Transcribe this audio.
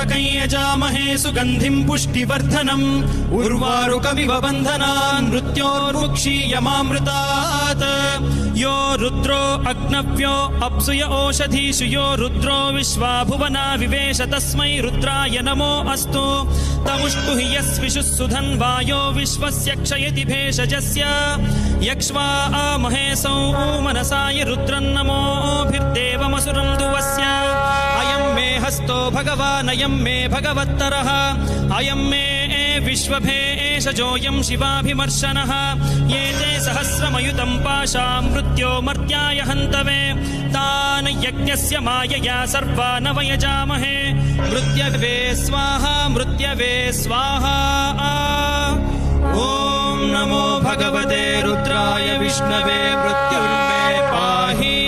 त्र्यम्बकं यजामहे सुगन्धिं पुष्टिवर्धनम् उर्वारुकमिव बन्धनान् मृत्योर्मुक्षीयमामृतात् यो रुद्रो अग्नव्यो अप्सुय ओषधीषु यो रुद्रो विश्वा भुवना विवेश तस्मै रुद्राय नमो अस्तु तमुष्टु हि यस्विषुः सुधन्वायो विश्वस्य क्षयति भेषजस्य यक्ष्वा महेशौ मनसाय रुद्रन्नमोभिर्देवमसुरं दुवस्य अयं मे हस्तो भगवान् अयं मे भगवत्तरः अयं मे विश्वभेषजोऽयं शिवाभिमर्शनः ये ते सहस्रमयुतं पाशां मृत्यो मर्त्याय हन्तवे तान् यज्ञस्य मायया सर्वान् वयजामहे मृत्यवे स्वाहा मृत्यवे स्वाहा ॐ नमो भगवते रुद्राय विष्णवे मृत्युर्मे